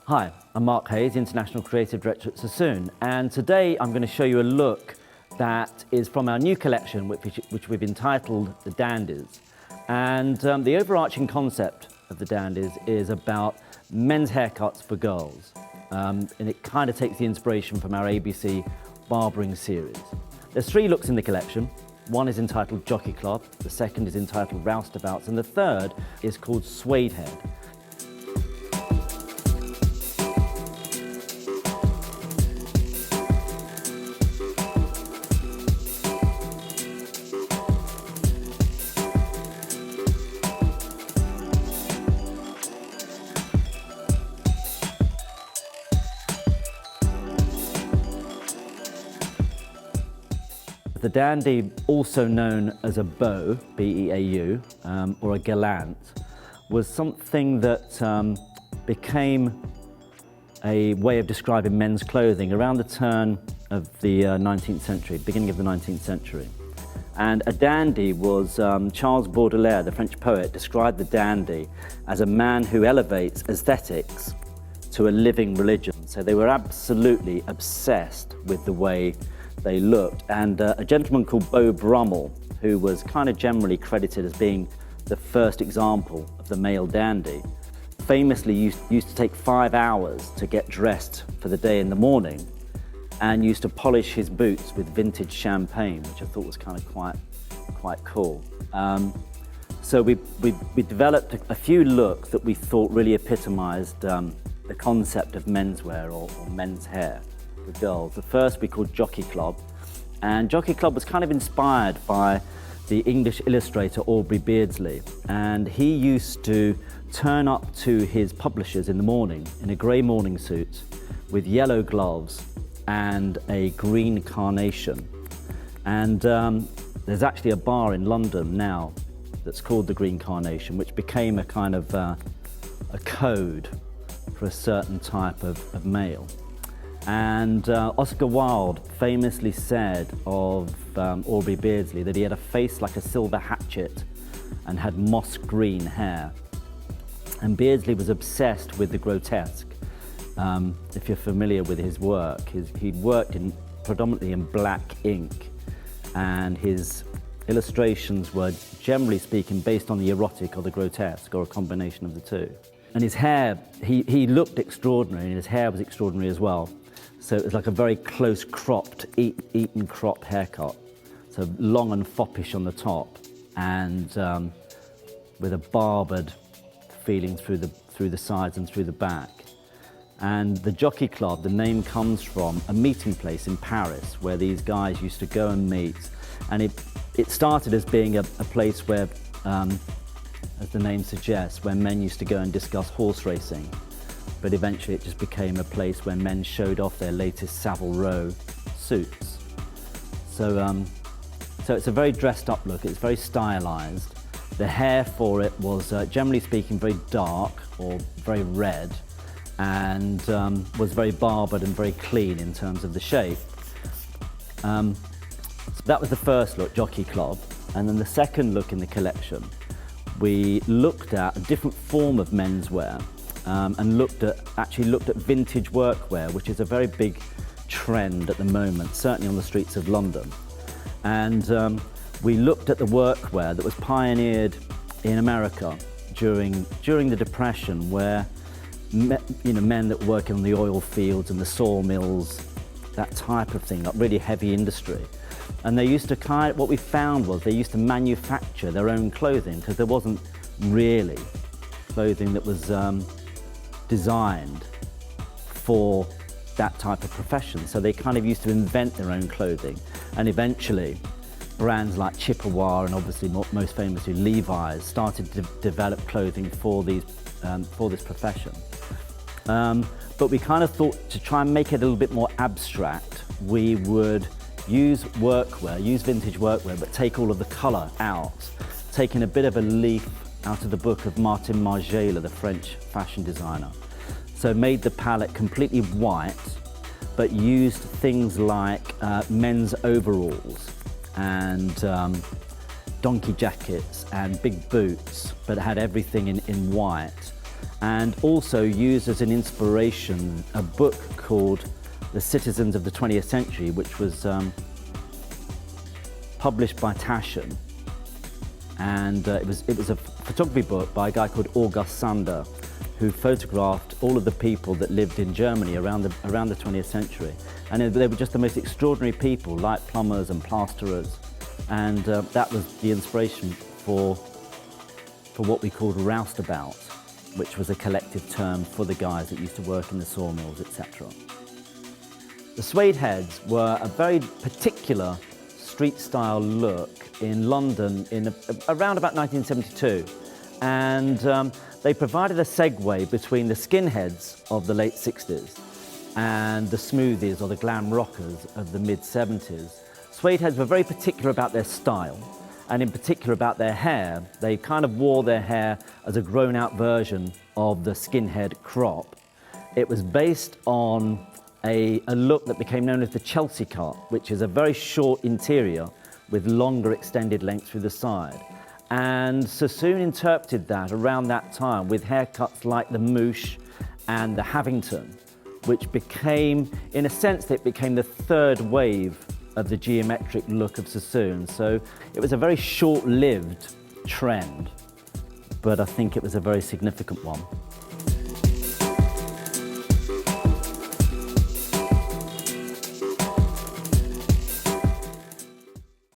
Hi, I'm Mark Hayes, International Creative Director at Sassoon, and today I'm going to show you a look that is from our new collection, which we've entitled the Dandies. And the overarching concept of the Dandies is about men's haircuts for girls. And it kind of takes the inspiration from our ABC barbering series. There's 3 looks in the collection. One is entitled Jockey Club, the second is entitled Roustabouts, and the third is called Suede Head. The dandy, also known as a beau, B-E-A-U, or a gallant, was something that became a way of describing men's clothing around the turn of the 19th century, beginning of the 19th century. And a dandy was, Charles Baudelaire, the French poet, described the dandy as a man who elevates aesthetics to a living religion. So they were absolutely obsessed with the way they looked. And a gentleman called Beau Brummel, who was kind of generally credited as being the first example of the male dandy, famously used to take 5 hours to get dressed for the day in the morning, and used to polish his boots with vintage champagne, which I thought was kind of quite cool. So we developed a few looks that we thought really epitomized the concept of menswear or men's hair for girls. The first we called Jockey Club, and Jockey Club was kind of inspired by the English illustrator Aubrey Beardsley, and he used to turn up to his publishers in the morning in a grey morning suit with yellow gloves and a green carnation. And there's actually a bar in London now that's called the Green Carnation, which became a kind of a code for a certain type of male. And Oscar Wilde famously said of Aubrey Beardsley that he had a face like a silver hatchet and had moss green hair. And Beardsley was obsessed with the grotesque. If you're familiar with his work, he'd worked predominantly in black ink, and his illustrations were, generally speaking, based on the erotic or the grotesque, or a combination of the two. And his hair, he looked extraordinary, and his hair was extraordinary as well. So it was like a very close cropped, eaten crop haircut. So long and foppish on the top, and with a barbered feeling through the sides and through the back. And the Jockey Club, the name comes from a meeting place in Paris where these guys used to go and meet. And it started as being a place where, as the name suggests, where men used to go and discuss horse racing. But eventually it just became a place where men showed off their latest Savile Row suits. So it's a very dressed up look, it's very stylized. The hair for it was, generally speaking, very dark or very red, and was very barbered and very clean in terms of the shape. So that was the first look, Jockey Club. And then the second look in the collection, we looked at a different form of menswear, and actually looked at vintage workwear, which is a very big trend at the moment, certainly on the streets of London. And we looked at the workwear that was pioneered in America during the Depression, where men that were working on the oil fields and the sawmills, that type of thing, like really heavy industry. And they used to what we found was they used to manufacture their own clothing, because there wasn't really clothing that was designed for that type of profession. So they kind of used to invent their own clothing, and eventually brands like Chippewa and obviously most famously Levi's started to develop clothing for this profession. But we kind of thought, to try and make it a little bit more abstract, we would use vintage workwear, but take all of the colour out, taking a bit of a leaf out of the book of Martin Margiela, the French fashion designer. So made the palette completely white, but used things like men's overalls and donkey jackets and big boots, but had everything in white. And also used as an inspiration a book called The Citizens of the 20th Century, which was published by Taschen. And it was a photography book by a guy called August Sander, who photographed all of the people that lived in Germany around the 20th century. And they were just the most extraordinary people, like plumbers and plasterers. And that was the inspiration for what we called roustabout, which was a collective term for the guys that used to work in the sawmills, etc. The suede heads were a very particular street-style look in London around about 1972. And they provided a segue between the skinheads of the late 60s and the smoothies or the glam rockers of the mid-70s. Suede heads were very particular about their style, and in particular about their hair. They kind of wore their hair as a grown-out version of the skinhead crop. It was based on a look that became known as the Chelsea cut, which is a very short interior with longer extended length through the side. And Sassoon interpreted that around that time with haircuts like the mouche and the Havington, which became, in a sense, it became the third wave of the geometric look of Sassoon. So it was a very short-lived trend, but I think it was a very significant one.